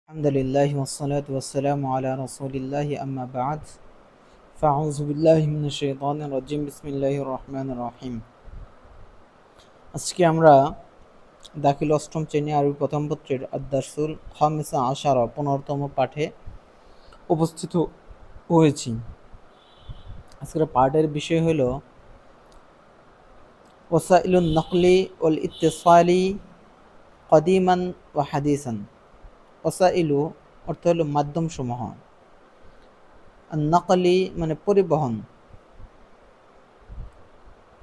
আলহামদুলিল্লাহ ওয়াসসালাতু ওয়াসসালামু আলা রাসূলিল্লাহি আম্মা বা'দ ফাআউযু বিল্লাহি মিনাশ শাইতানির রাজিম বিসমিল্লাহির রহমানির রহিম। আজকে আমরা দাখিল অষ্টম শ্রেণী আরবি প্রথম পত্রের আদ-দারসুল খামিসা আশারা 15তম পাঠে উপস্থিত হয়েছি। আজকের পাঠের বিষয় হলো ওয়াসাইলুন নকলি ওয়াল ইত্তিসালি কদিমান ওয়া হাদিসান। ওয়াসাইলু অর্থ হলো মাধ্যমসমূহ, আর নকলি মানে পরিবহন,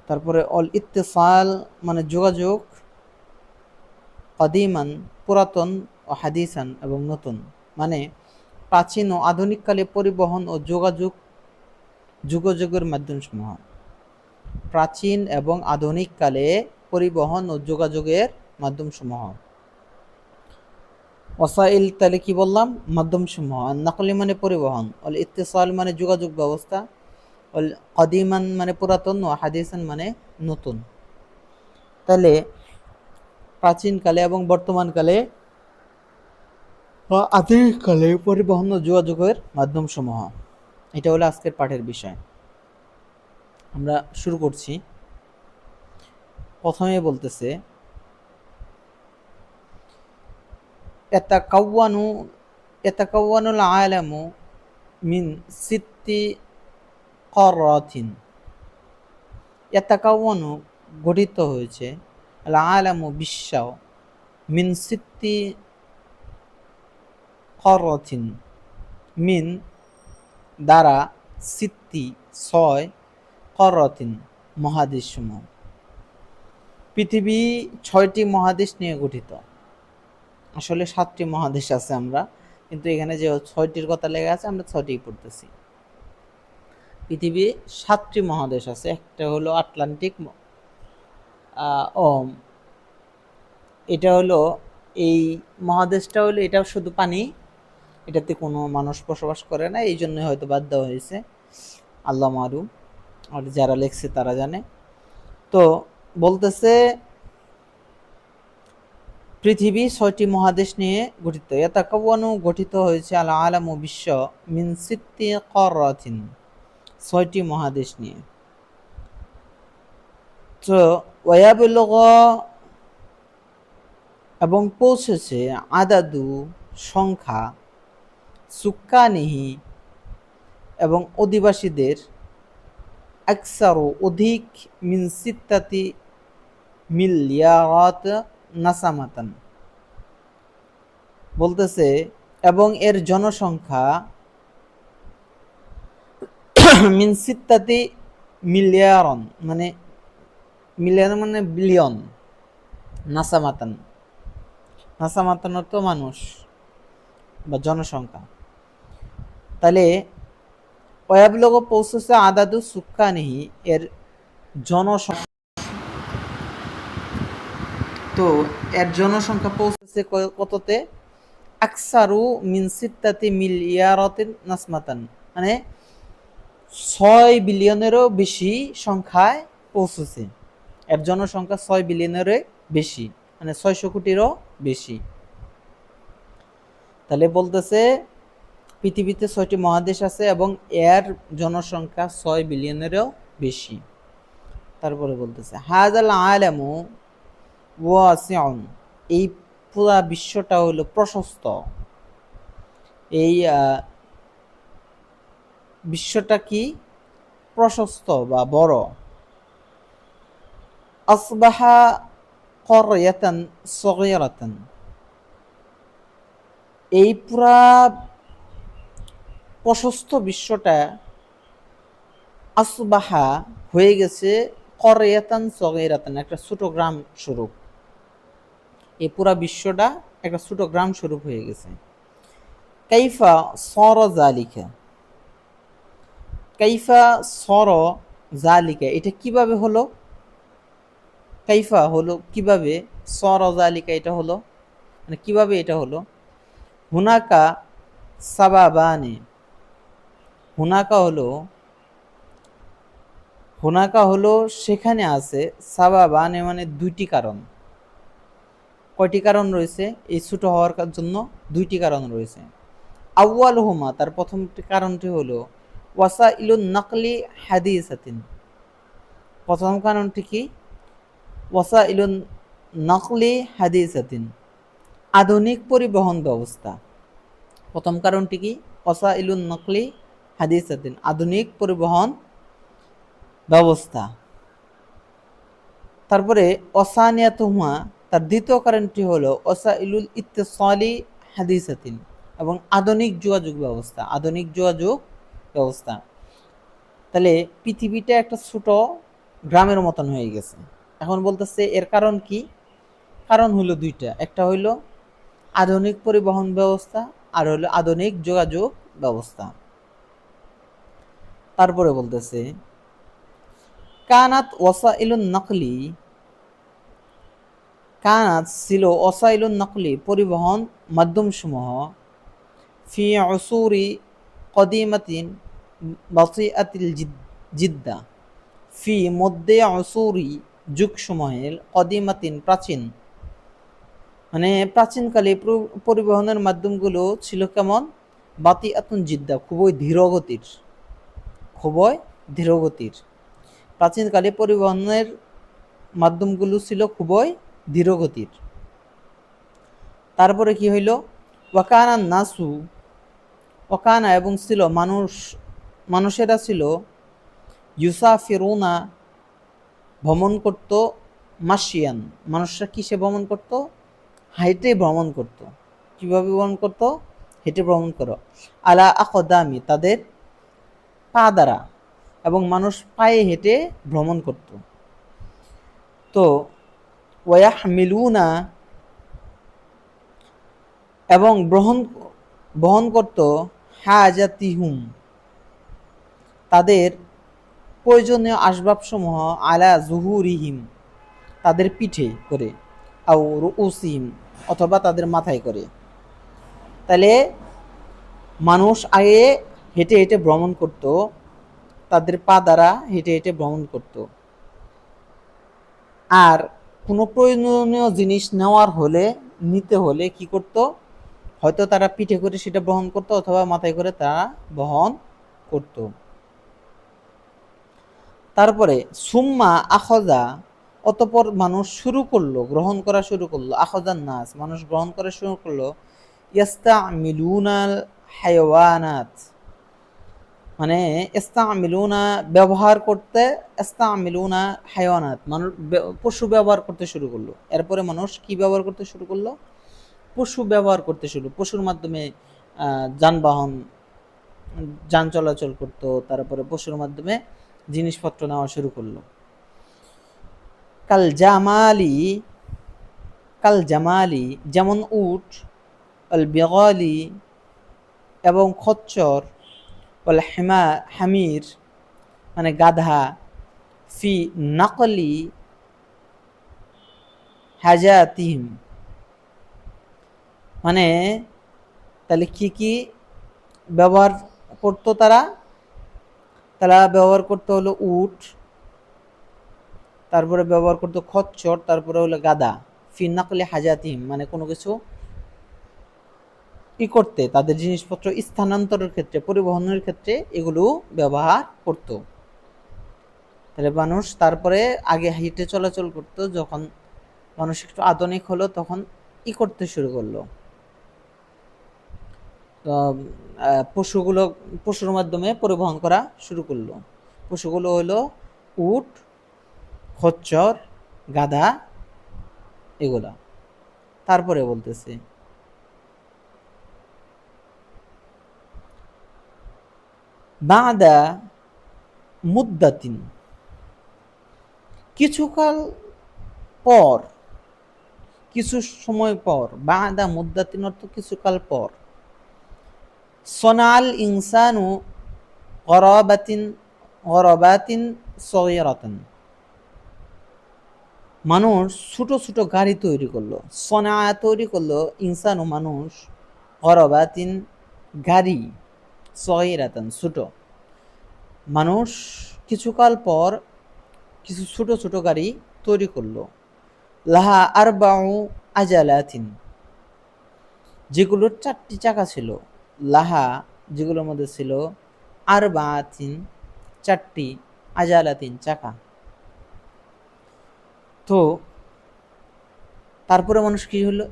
তারপরে অল ইত্তেসাল মানে যোগাযোগ, কদিমান পুরাতন, ও হাদিসান এবং নতুন মানে প্রাচীন ও আধুনিককালে পরিবহন ও যোগাযোগের মাধ্যমসমূহ। প্রাচীন এবং আধুনিককালে পরিবহন ও যোগাযোগের মাধ্যমসমূহ। ওয়াসাইল তাহলে কি বললাম? মাধ্যমসমূহ। আর নকলি মানে পরিবহন, অল ইত্তেসাল মানে যোগাযোগ ব্যবস্থা, অল কদিমান মানে পুরাতন, ও হাদিসান মানে নতুন। তাহলে প্রাচীনকালে এবং বর্তমানকালে বা আধুনিককালে পরিবহন ও যোগাযোগের মাধ্যমসমূহ, এটা হলো আজকের পাঠের বিষয়। আমরা শুরু করছি। প্রথমে বলতেছে ইয়াতাকাওয়ানুল আলামু মিন সিত্তি ক্বারাতিন। ইয়াতাকাওয়ানু গঠিত হয়েছে, আল আলামু বিশ্ব, মিন সিত্তি ক্বারাতিন মিন দ্বারা, সিত্তি ছয়, ক্বারাতিন মহাদেশসমূহ। পৃথিবী 6টি মহাদেশ নিয়ে গঠিত। আসলে 7টি মহাদেশ আছে, আমরা কিন্তু এখানে যে 6টির কথা লেখা আছে আমরা 6টিই পড়তেছি। পৃথিবী 7টি মহাদেশ আছে। একটা হলো আটলান্টিক, এটা হলো এই মহাদেশটা হলো, এটা শুধু পানি, এটাতে কোনো মানুষ বসবাস করে না, এই জন্য হয়তো বাদ দেওয়া হয়েছে, আল্লাহ মালুম, আর যারা লেখছে তারা জানে। তো বলতেছে পৃথিবী 6টি মহাদেশ নিয়ে গঠিত। ইয়াতাকাওয়ানু গঠিত হয়েছে, আল আলামু বিশ্ব, মিন সিত্তি ক্বারাতিন 6টি মহাদেশ নিয়ে। তো ওয়ায়াবলুগু এবং পৌঁছেছে, আদাদু সংখ্যা, সুক্কানিহি এবং অধিবাসীদের, আকসারু অধিক, মিন সিত্তাতি মিলিয়ারাত নাসামাতান বলতেছে, এবং এর জনসংখ্যা মিন সিত্তাতি মিলিয়ারন মানে মিলিয়ন মানে বিলিয়ন, নাসামাতান নাসামাতান অর্থ মানুষ বা জনসংখ্যা। তাহলে ওয়াবলুগু পৌঁছেছে, আদাদু সুক্কানিহি এর জনসংখ্যা, তো এর জনসংখ্যা পৌঁছেছে কততে? আকসারু মিন সিত্তাতি মিলিয়ারাতিন নাসমাতান মানে 6 বিলিয়নেরও বেশি সংখ্যায় পৌঁছেছে। এর জনসংখ্যা 6 বিলিয়নেরও বেশি, মানে 600 কোটিরও বেশি। তাহলে বলতেছে পৃথিবীতে 6টি মহাদেশ আছে এবং এর জনসংখ্যা 6 বিলিয়নেরও বেশি। তারপরে বলতেছে হাযাল আলামু ওয়াসিউন, এই পুরা বিশ্বটা হলো প্রশস্ত। এই বিশ্বটা কি? প্রশস্ত বা বড়। আসবাহা ক্বরয়াতান সগীরাতান, এই পুরা প্রশস্ত বিশ্বটা আসবাহা হয়ে গেছে, ক্বরয়াতান সগীরাতান একটা ছোট গ্রাম স্বরূপ। এই পুরা বিশ্বটা একটা ছোট গ্রাম স্বরূপ হয়ে গেছে। কাইফা সর জালিকা, কাইফা সর জালিকা এটা কিভাবে হলো? কাইফা হলো কিভাবে, সর জালিকা এটা হলো মানে কিভাবে এটা হলো। হুনাকা সাবাবানে, হুনাকা হলো সেখানে আছে, সাবাবানে মানে দুইটি কারণ। কয়টি কারণ রয়েছে এই ছোট হওয়ার জন্য? দুইটি কারণ রয়েছে। আউয়ালুহুমা, তার প্রথমটি কারণটি হলো ওয়াসাইলুন নাকলি হাদিসাতিন। প্রথম কারণটি কি? ওয়াসাইলুন নাকলি হাদিসাতিন, আধুনিক পরিবহন ব্যবস্থা। প্রথম কারণটি কি? ওয়াসাইলুন নাকলি হাদিসাতিন, আধুনিক পরিবহন ব্যবস্থা। তারপরে অসানিয়াতুহুমা, তার দ্বিতীয় কারণটি হলো ওয়াসাইলুল ইত্তিসালি হাদিসাতিন, এবং আধুনিক যোগাযোগ ব্যবস্থা, আধুনিক যোগাযোগ ব্যবস্থা। তাহলে পৃথিবীটা একটা ছোট গ্রামের মতন হয়ে গেছে। এখন বলতেছে এর কারণ কি? কারণ হলো দুইটা, একটা হইলো আধুনিক পরিবহন ব্যবস্থা, আর হলো আধুনিক যোগাযোগ ব্যবস্থা। তারপরে বলতেছে কানাত ওয়াসাইলুন নাকলি, কানাত ছিল ওয়াসাইলুন নাকলি পরিবহন মাধ্যমসমূহ ফি উসুরি কদিমাতিন বাতিআতিল জিদ্দা, ফি মধ্যে উসুরি যুগসমূহের কদিমাতিন প্রাচীন, মানে প্রাচীনকালে পরিবহনের মাধ্যমগুলো ছিল কেমন? বাতিআতুন জিদ্দা, খুবই ধীরগতির, খুবই ধীরগতির। প্রাচীনকালে পরিবহনের মাধ্যমগুলো ছিল খুবই ধীরগতির। তারপরে কি হইল? ওয়াকানা নাসু, ওয়াকানা এবং ছিল মানুষেরা ছিল ইউসাফিরুনা ভ্রমণ করত, মাসিয়ান, মানুষরা কিসে ভ্রমণ করত? হাইটে ভ্রমণ করত। কিভাবে ভ্রমণ করত? হেঁটে ভ্রমণ করো। আলা আকদামি, তাদের পা দ্বারা, এবং মানুষ পায়ে হেঁটে ভ্রমণ করত। তো ওয়াহমিলুনা, এবং বহন করত হাজাতিহুম, তাদের প্রয়োজনীয় আসবাবসমূহ আলা জুহুরিহিম, তাদের পিঠে করে, আও রুউসিহিম, অথবা তাদের মাথায় করে। তাহলে মানুষ আগে হেঁটে হেঁটে ভ্রমণ করত, তাদের পা দ্বারা হেঁটে হেঁটে ভ্রমণ করত। আর কোনো প্রয়োজনীয় জিনিস নিতে হলে কি করত? হয়তো তারা পিঠে করে সেটা বহন করত, অথবা মাথায় করে তারা বহন করত। তারপরে সুম্মা আখজা, অতঃপর মানুষ শুরু করলো, গ্রহণ করা শুরু করলো, আখজান নাস, মানুষ গ্রহণ করা শুরু করলো, ইস্তামিলুনাল হায়াওয়ানাত, মানে ইস্তামিলুনা ব্যবহার করতে, ইস্তামিলুনা হায়াওয়ানাত, মানুষ পশু ব্যবহার করতে শুরু করলো। এরপরে মানুষ কি ব্যবহার করতে শুরু করলো? পশু ব্যবহার করতে শুরু, পশুর মাধ্যমে যানবাহন, যান চলাচল করতো। তারপরে পশুর মাধ্যমে জিনিসপত্র নেওয়া শুরু করলো। কাল জামালি, কাল জামালি যেমন উট, আল বিগালি এবং খচ্চর, আল হামির মানে গাধা, ফি নাকলি হাজাতিহিম, মানে তাহলে কি কি ব্যবহার করতো তারা? তারা ব্যবহার করতে হলো উট, তারপরে ব্যবহার করতো খচ্চর, তারপরে হলো গাদা। ফি নাকলি হাজাতিহিম মানে কোনো কিছু কি করতে, তাদের জিনিসপত্র স্থানান্তরের ক্ষেত্রে, পরিবহনের ক্ষেত্রে এগুলো ব্যবহার করত। তাহলে মানুষ তারপরে আগে হেঁটে চলাচল করত, যখন মানুষ একটু আধুনিক হলো তখন করতে শুরু করলো, পশুর মাধ্যমে পরিবহন করা শুরু করলো। পশুগুলো হলো উট, খচ্চর, গাধা, এগুলা। তারপরে বলতেছে বাদা মুদ্দাতিন, কিছুকাল পর, কিছু সময় পর, বাদা মুদ্দাতিন অর্থ কিছুকাল পর, সনাল ইনসানু গরাবাতিন সগীরাতান, মানুষ ছোট ছোট গাড়ি তৈরি করলো। সনা তৈরি করলো, ইনসানু মানুষ, গরাবাতিন গাড়ি, সগীরাতান ছোট। মানুষ কিছুকাল পর কিছু ছোট ছোট গাড়ি তৈরি করলো। লাহা আরবাউ আজালাতিন, যেগুলোর 4টি চাকা ছিল, লাহা, যেগুলোর মধ্যে ছিল আরবাতিন, 4টি, আজালাতিন, চাকা। তো তারপরে মানুষ কি হলো,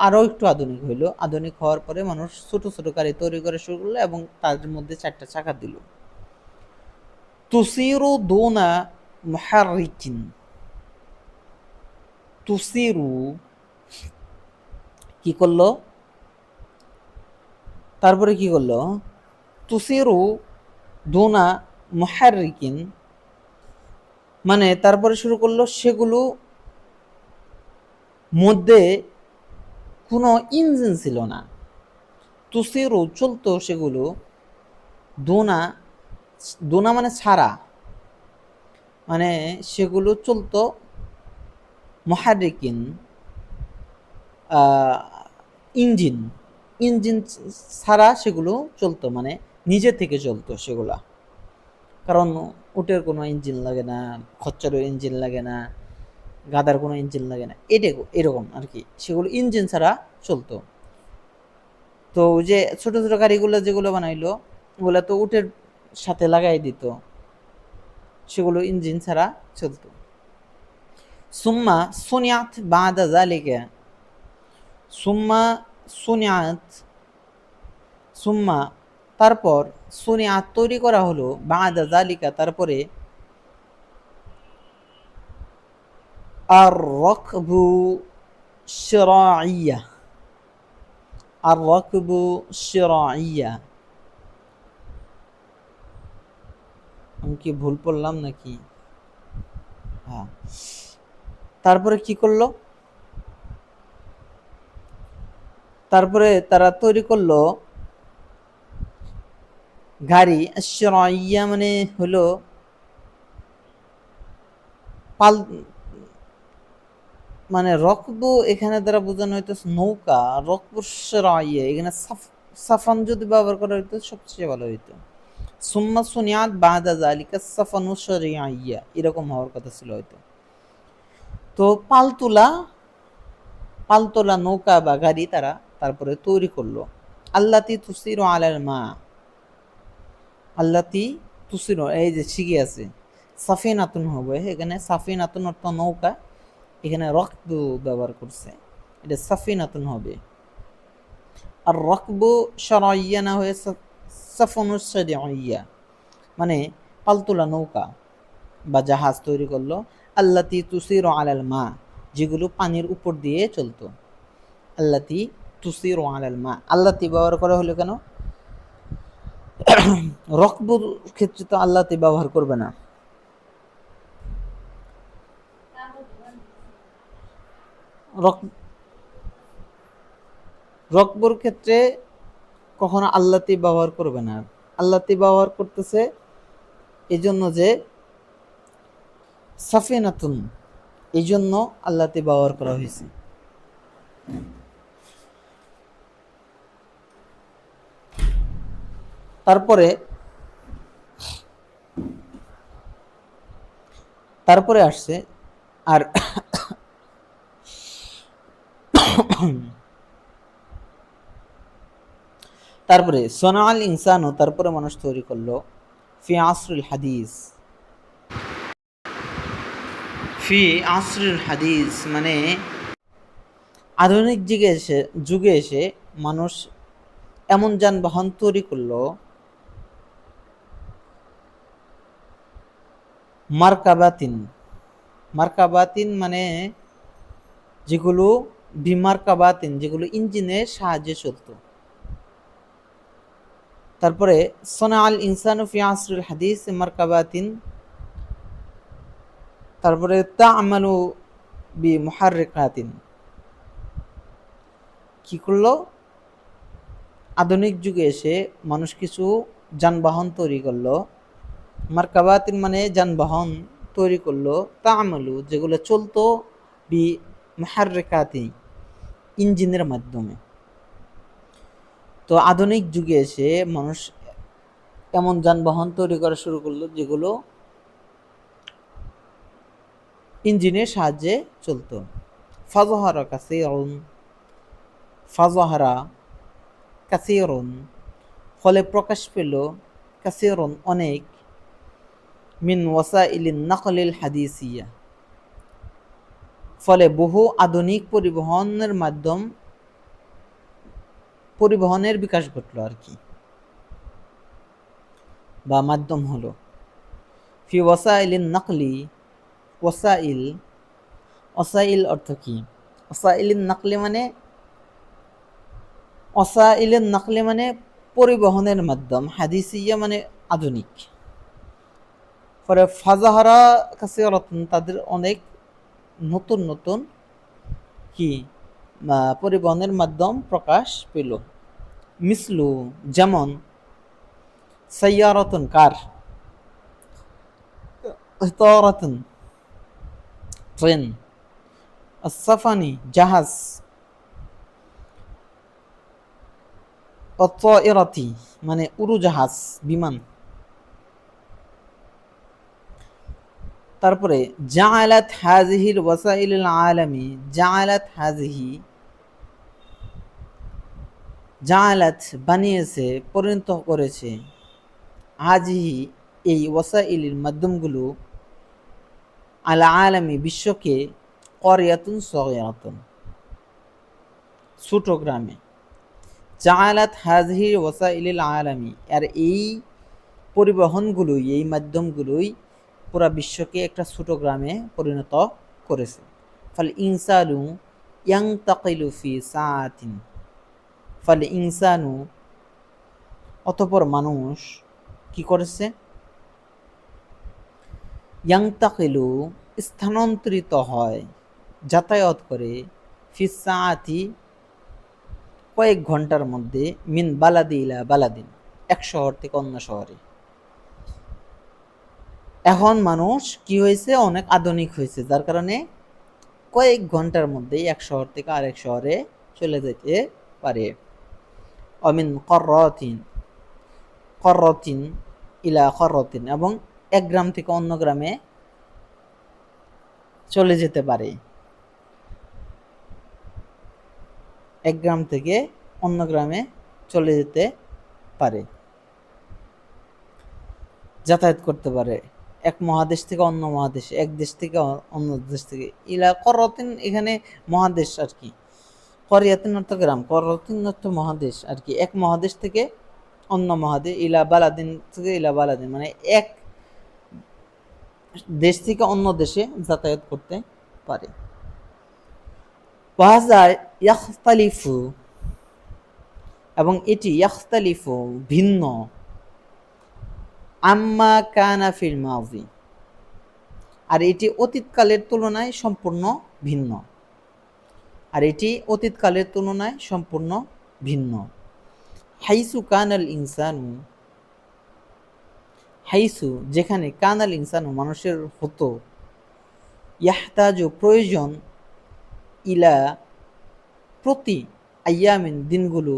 আরো একটু আধুনিক হইলো। আধুনিক হওয়ার পরে মানুষ ছোট ছোট গাড়ি তৈরি করে শুরু করলো এবং তার মধ্যে 4টা চাকা দিল। তুসিরু দুনা মুহাররিকিন, তুসিরু কি করলো, তারপরে কি করলো, তুসিরু দুনা মুহাররিকিন, মানে তারপরে শুরু করলো সেগুলো মধ্যে কোনো ইঞ্জিন ছিল না। তুসিরু চলতো সেগুলো, দুনা, দুনা মানে ছাড়া, মানে সেগুলো চলতো মুহাররিকিন, ইঞ্জিন, ইঞ্জিন ছাড়া সেগুলো চলতো, মানে নিজে থেকে চলতো সেগুলা। কারণ উটের কোনো ইঞ্জিন লাগে না, খচ্চরের ইঞ্জিন লাগে না, গাদার কোনো ইঞ্জিন লাগে না, এরকম আর কি, সেগুলো ইঞ্জিন ছাড়া চলতো। তো যে ছোট ছোট গাড়িগুলো যেগুলো বানাইলো, ওগুলা তো উটের সাথে লাগাই দিত, সেগুলো ইঞ্জিন ছাড়া চলতো। সুম্মা সুনিয়াত বাদা যালিকা, সুম্মা সুনিয়াত, সুম্মা তারপর, সুনিয়াত তৈরি করা হলো, বাদা যালিকা তারপরে, আর রকবু শিরাইয়া, আর রকবু শিরাইয়া, আমি কি ভুল পড়লাম নাকি? হ্যাঁ, তারপরে কি করলো, তারপরে তারা তৈরি করলো গাড়ি। শিরাইয়া মানে হলো পাল, মানে রকবু এখানে দ্বারা বোঝানো হইতেছে নৌকা, রকবু শিরাইয়া এখানে সাফান যদি ব্যবহার করা হইতো সবচেয়ে ভালো হইতো। সুম্মা সুনিয়াত বাদা যালিকা সাফানু শিরাইয়া, এরকম হওয়ার কথা ছিল হয়তো। তো পালতোলা নৌকা বা গাড়ি তারা তারপরে তৈরি করলো। আল্লাতি তুসিরু আলাল মা, আল্লাতি তুসিরু, এই যে শিখে আছে, সাফিনাতুন হবে এখানে, সাফিনাতুন অর্থ নৌকা, এখানে রকবু ব্যবহার করছে, এটা সাফিনাতুন হবে। আর রকবু শরাইয়া না হয়ে সাফানু শিরাইয়া, মানে পালতোলা নৌকা বা জাহাজ তৈরি করলো। আল্লাতি তুসিরু আলাল মা, যেগুলো পানির উপর দিয়ে চলতো। আল্লাতি তুসিরু আলাল মা, আল্লাতি ব্যবহার করা হলো কেন, রকবুর ক্ষেত্রে তো আল্লাতি ব্যবহার করবে না। রকবুর ক্ষেত্রে কখনো আল্লাতি ব্যবহার করবে না। আল্লাতি ব্যবহার করতেছে এই জন্য যে সাফিনাতুন, এই জন্য আল্লাতি ব্যবহার করা হয়েছে। তারপরে তারপরে আসছে আর তারপরে সোনাল ইনসানও, তারপরে মানুষ তৈরি করলো ফি আসরুল হাদিস, ফি আসরুল হাদিস মানে আধুনিক যুগে এসে মানুষ এমন যানবাহন তৈরি করলো, মার্কাবাতিন, মার্কাবাতিন মানে যেগুলো, বিমার্কাবাতিন যেগুলো ইঞ্জিনের সাহায্যে চলতো। তারপরে সোনা আল ইনসানু ফি আসরুল হাদিস মার্কাবাতিন, তারপরে তা'মালু বি মুহাররিকাতিন, কি করলো, আধুনিক যুগে এসে মানুষ কিছু যানবাহন তৈরি করলো, মার্কাবাতিন মানে যানবাহন তৈরি করলো, তা'মালু যেগুলো চলতো, বি মুহাররিকাতি ইঞ্জিনের মাধ্যমে। তো আধুনিক যুগে এসে মানুষ এমন যানবাহন তৈরি করা শুরু করলো যেগুলো ইঞ্জিনের সাহায্যে চলতো। ফাজহারা কাসীরুন, ফাজহারা কাসীরুন ফলে প্রকাশ পেল, কাসীরুন অনেক, মিন ওয়াসাইলিন নাকলিল হাদিসিয়া ফলে বহু আধুনিক পরিবহনের বিকাশ ঘটলো আর কি, বা মাধ্যম হলো। ফি ওয়াসাইলিন নাকলি, ওয়াসাইল, ওয়াসাইল অর্থ কি? ওয়াসাইলিন নাকলি মানে, ওয়াসাইলিন নাকলি মানে পরিবহনের মাধ্যম, হাদিসিয়া মানে আধুনিক। পরে ফাজাহারা কাসীরাতুন তাদের অনেক নতুন নতুন কি পরিবহনের মাধ্যম প্রকাশ পেল। মিসলু যেমন, সাইয়ারাতুন কার, ইতারাতুন ট্রেন, আস-সাফানি জাহাজ, আত-তায়রাতি মানে উড়োজাহাজ বিমান। তারপরে জাআলাত হাযিহিল ওয়াসাইলুল আলামি, জাআলাত হাযিহি, জাআলাত বানিয়েছে, পরিণত করেছে, হাযিহি এই ওয়াসাইলের মাধ্যমগুলো, আল আলামি বিশ্বকে, ক্বরিয়াতুন সগীরাতুন ছোট গ্রামে। জাআলাত হাযিহি ওয়াসাইলিল আলামি আর এই পরিবহনগুলোই, এই মাধ্যমগুলোই পুরা বিশ্বকে একটা ছোট গ্রামে পরিণত করেছে। ফাল ইনসানু ইয়ানতাকিলু ফি সাআতিন, ফাল ইনসানু অতঃপর মানুষ কি করেছে? ইয়ানতাকিলু স্থানান্তরিত হয়, যাতায়াত করে, ফি সাআতি কয়েক ঘন্টার মধ্যে, মিন বালাদি ইলা বালাদিন এক শহর থেকে অন্য শহরে। এখন মানুষ কি হয়েছে? অনেক আধুনিক হয়েছে, যার কারণে কয়েক ঘন্টার মধ্যে এক শহর থেকে আরেক শহরে চলে যেতে পারে। অমিন কররাতিন, কররাতিন ইলা কররাতিন এবং এক গ্রাম থেকে অন্য গ্রামে চলে যেতে পারে, এক গ্রাম থেকে অন্য গ্রামে চলে যেতে পারে, যাতায়াত করতে পারে, এক মহাদেশ থেকে অন্য মহাদেশে, এক দেশ থেকে অন্য দেশ থেকে। ইলা কররাতিন এখানে মহাদেশ আর কি, করিয়াতিন অর্থ গ্রাম, কররাতিন অর্থ মহাদেশ আর কি, এক মহাদেশ থেকে অন্য মহাদেশ, ইলা বালাদিন থেকে ইলা বালাদিন মানে এক দেশ থেকে অন্য দেশে যাতায়াত করতে পারে। ওয়াহাজা ইয়াখতালিফু এবং এটি, ইয়াখতালিফু ভিন্ন, আম্মা কানা ফিল মাযি আর এটি অতীতকালের তুলনায় সম্পূর্ণ ভিন্ন, আর এটি অতীতকালের তুলনায় সম্পূর্ণ ভিন্ন। হাইসু কানাল ইনসানু, হাইসু যেখানে, কানাল ইনসানু মানুষের হতো, ইয়াহতাজু প্রয়োজন, ইলা প্রতি, আইয়ামিন দিনগুলো,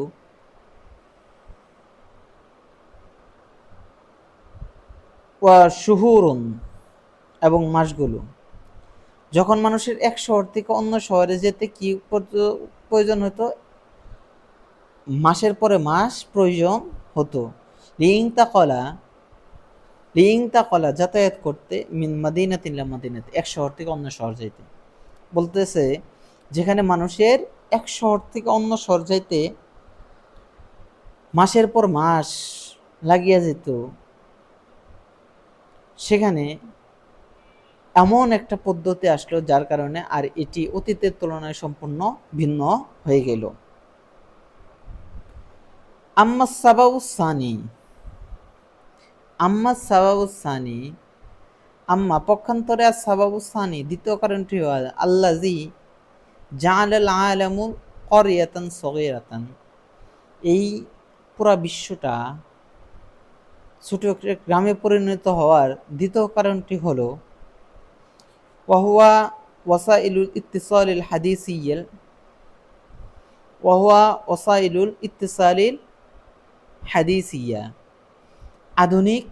ওয়া শুহুরুন এবং মাসগুলো। যখন মানুষের এক শহর থেকে অন্য শহরে যেতে কি প্রয়োজন হতো? মাসের পরে মাস প্রয়োজন হতো। লিইনতাকলা, লিইনতাকলা যাতায়াত করতে, মিন মাদিনাতিন ইলা মাদিনাতি এক শহর থেকে অন্য শহর যাইতে। বলতেছে যেখানে মানুষের এক শহর থেকে অন্য শহর যাইতে মাসের পর মাস লাগিয়া যেত, সেখানে এমন একটা পদ্ধতি আসলো যার কারণে আর এটি অতীতের তুলনায় সম্পূর্ণ ভিন্ন হয়ে গেল। আম্মা সাবাউসানি, আম্মা সাবাউসানি, আম্মা পক্ষান্তরে, আর সাবাউসানি দ্বিতীয় কারণটি হয়, আল্লাজি জাআলাল আলামু ক্বরিয়াতান সগীরাতান এই পুরা বিশ্বটা ছোট একটা গ্রামে পরিণত হওয়ার দ্বিতীয় কারণটি হলো, ওয়াহুয়া ওয়াসাইলুল ইত্তিসালিল হাদিসিয়াল, ওয়াহুয়া ওয়াসাইলুল ইত্তিসালিল হাদিসিয়া আধুনিক,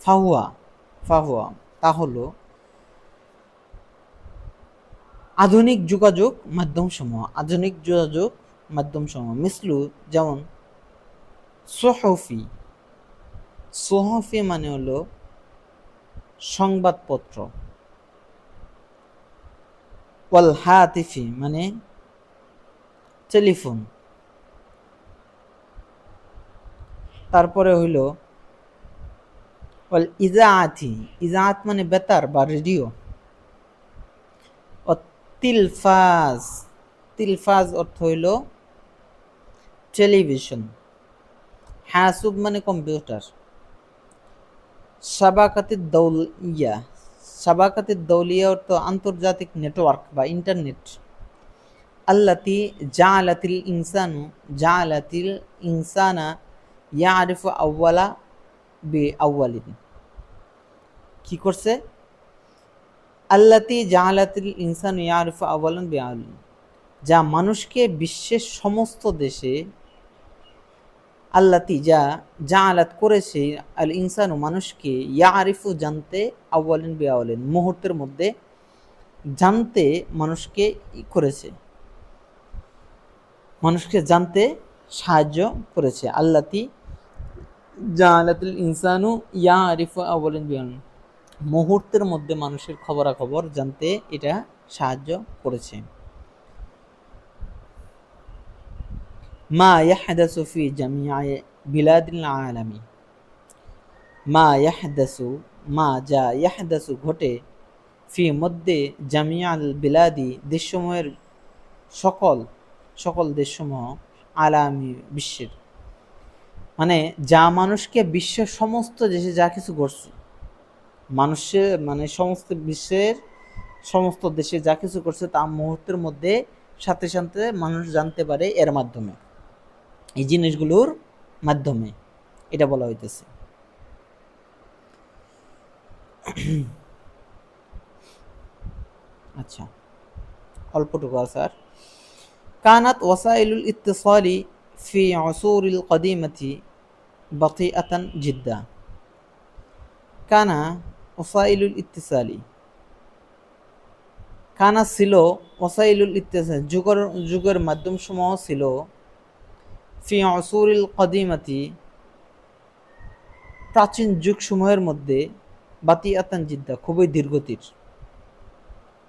ফাহুয়া, ফাহুয়া তা হলো আধুনিক যোগাযোগ মাধ্যমসমূহ, আধুনিক যোগাযোগ মাধ্যমসমূহ মিসলু যেমন সোহফি, সোহফি মানে হলো সংবাদপত্র, ওয়াল হাতিফি মানে টেলিফোন, তারপরে হইল ওয়াল ইজাআতি, ইজাআত মানে বেতার বা রেডিও, ও তিলফাজ, তিলফাজ অর্থ হইল টেলিভিশন, হাসুব মানে কম্পিউটার, শাবাকাতিদ দৌলিয়া, শাবাকাতিদ দৌলিয়া অর্থ আন্তর্জাতিক নেটওয়ার্ক বা ইন্টারনেট, আল্লাতি জাআলাতিল ইনসানু, জাআলাতিল ইনসানা ইয়ারিফু আউয়ালা বি আউয়ালিন, কি করছে, আল্লাতি জাআলাতিল ইনসানু ইয়ারিফু আউয়ালান বি আউয়ালিন, যা মানুষকে বিশ্বের সমস্ত দেশে, আল্লাতি যা জাআলাত করেছে, আল ইনসানু মানুষকে, ইয়ারিফু জানতে, আউয়ালিন বি আউয়ালিন মুহূর্তের মধ্যে জানতে মানুষকে করেছে, মানুষকে জানতে সাহায্য করেছে, আল্লাতি জাআলাতুল ইনসানু ইয়ারিফু আউয়ালিন বি আউয়ালিন মুহূর্তের মধ্যে মানুষের খবরাখবর জানতে এটা সাহায্য করেছে। মা ইয়াহদাসু ফি জামিআ বিলাদিল আলামি, মা ইয়াহদাসু, মা যা, ইয়াহদাসু ঘটে, ফি মধ্যে, জামিআল বিলাদি দেশসমূহের, সকল সকল দেশসমূহ, আলামি বিশ্বের, মানে যা মানুষকে বিশ্বের সমস্ত দেশে যা কিছু ঘটছে, মানুষের মানে সমস্ত বিশ্বের সমস্ত দেশে যা কিছু করছে তা মুহূর্তের মধ্যে সাথে সাথে মানুষ জানতে পারে, এর মাধ্যমে, এই জিনিসগুলোর মাধ্যমে এটা বলা হইতেছে। আচ্ছা, অল্পটুকু আছে। কানাত ওয়াসাইলুল ইত্তিসালি ফি আসুরিল কদিমাতি বাতিআতান জিদ্দা, কানা ওয়াসাইলুল ইত্তিসালি, কানা ছিল, ওয়াসাইলুল ইত্তিসাল যুগের, যুগের মাধ্যমসমূহ ছিল, ফি আসুরিল কদিমাতি প্রাচীন যুগসমূহের মধ্যে, বাতিআতান জিদ্দা খুবই ধীরগতির,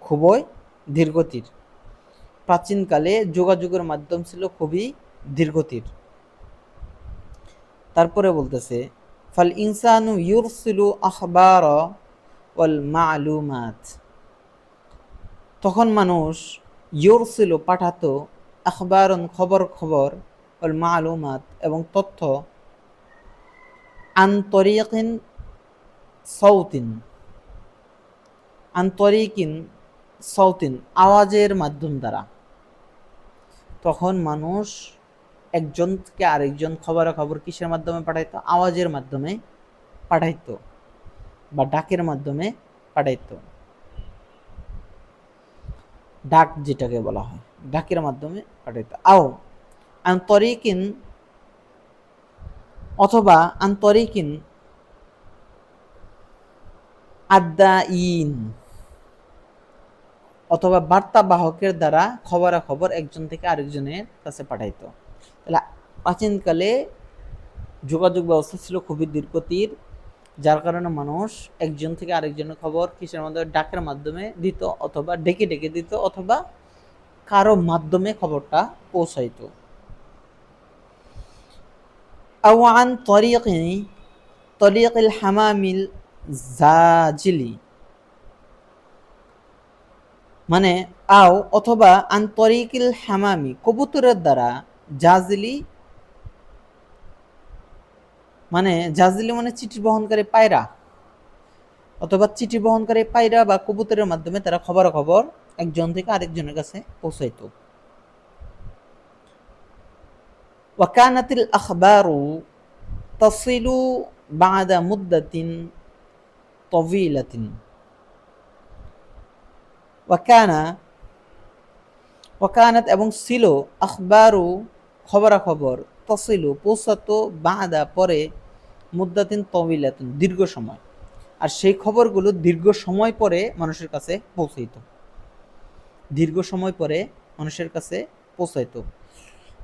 খুবই ধীরগতির, প্রাচীনকালে যোগাযোগের মাধ্যম ছিল খুবই ধীরগতির। তারপরে বলতেছে ফাল ইনসানু ইউরসিলু আখবার ওয়াল মালুমাত, তখন মানুষ ইউরসিলু পাঠাতো, আখবারন খবর খবর, ওয়াল মালুমাত এবং তথ্য, আন তরিকিন সাউতিন, আন তরিকিন সাউতিন আওয়াজের মাধ্যম দ্বারা, তখন মানুষ একজনকে আরেকজন খবরাখবর কিসের মাধ্যমে পাঠাইতো, আওয়াজের মাধ্যমে পাঠাইতো বা ডাকের মাধ্যমে পাঠাইতো, ডাক যেটাকে বলা হয়, ডাকের মাধ্যমে পাঠাইতো। আও আন্তরিকিন, অথবা আন্তরিকিন আদ্দাইন, অথবা বার্তাবাহকের দ্বারা খবরাখবর একজন থেকে আরেকজনের কাছে পাঠাইতো। তাহলে প্রাচীনকালে যোগাযোগ ব্যবস্থা ছিল খুবই ধীরগতির, যার কারণে মানুষ একজন থেকে আরেকজনের খবর কিসের মাধ্যমে, ডাকের মাধ্যমে দিত, অথবা ডেকে ডেকে দিত, অথবা কারো মাধ্যমে খবরটা পৌঁছাইতো। আওয়ান তরিকি তরিকিল হামামিল জাজিলি, মানে আও অথবা আন্তরিকিল হামামি কবুতরের দ্বারা, জাজিলি মানে, জাজিলি মানে চিঠি বহনকারী পায়রা, অথবা চিঠি বহনকারী পায়রা বা কবুতরের মাধ্যমে তারা খবরাখবর একজন থেকে আরেকজনের কাছে পৌঁছাইতো। ওয়াকানাতিল আখবারু তাসিলু বাদা মুদ্দাতিন তাওয়িলাতিন, ওয়াকানাত এবং ছিল, আখবারু খবরাখবর, তাসিলু পৌঁছাতো, বাদা পরে, মুদ্দাতিন তাওয়িলাতিন দীর্ঘ সময়, আর সেই খবরগুলো দীর্ঘ সময় পরে মানুষের কাছে পৌঁছাইতো। দীর্ঘ সময় পরে মানুষের কাছে পৌঁছাইতো।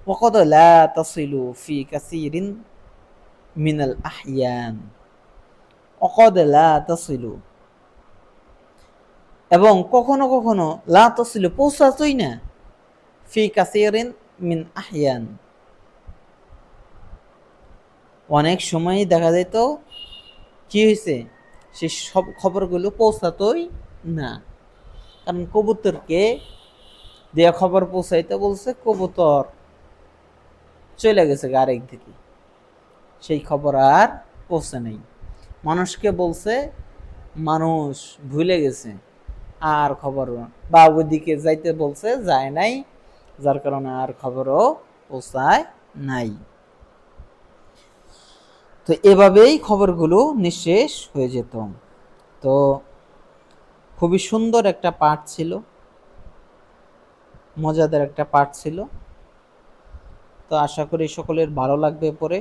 ওয়াকাদ লা তাসিলু ফি কাসীরিন মিনাল আহইয়ান, ওয়াকাদ লা তাসিলু, এবং কখনো কখনো লা তাসিলু পৌঁছাতোই না, ফি কাসীরিন মিন আহইয়ান, অনেক সময়ই দেখা যেত কি হয়েছে, সে সব খবরগুলো পৌঁছাতোই না। কারণ কবুতরকে দেয়া খবর পৌঁছাইতে বলছে, কবুতর চলে গেছে আরেক দিকে, সেই খবর আর পৌঁছে নেই। মানুষকে বলছে, মানুষ ভুলে গেছে, আর খবর বা ওইদিকে যাইতে বলছে, যায় নাই, যার কারণে আর খবরও পৌঁছায় নাই। তো এভাবেই খবরগুলো নিঃশেষ হয়ে যেত। তো খুবই সুন্দর একটা পাঠ ছিল, মজাদার একটা পাঠ ছিল। তো আশা করি সকলের ভালো লাগবে পড়ে।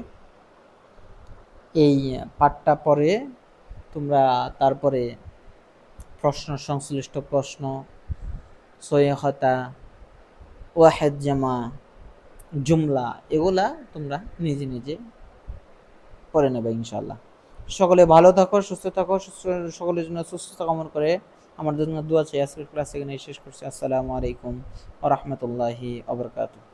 এই পাঠটা পরে তোমরা তারপরে প্রশ্ন, সংশ্লিষ্ট প্রশ্ন, সহিহতা, ওয়াহেদ জামা, জুমলা, এগুলা তোমরা নিজে নিজে পড়ে নেবে ইনশাআল্লাহ। সকলে ভালো থাকো, সুস্থ থাকো, সকলের জন্য সুস্থতা কামনা করে আমার জন্য দোয়া চাই। আজকের ক্লাস এখানে শেষ করছি। আসসালামু আলাইকুম ওয়া রাহমাতুল্লাহি ওয়া বারাকাতুহু।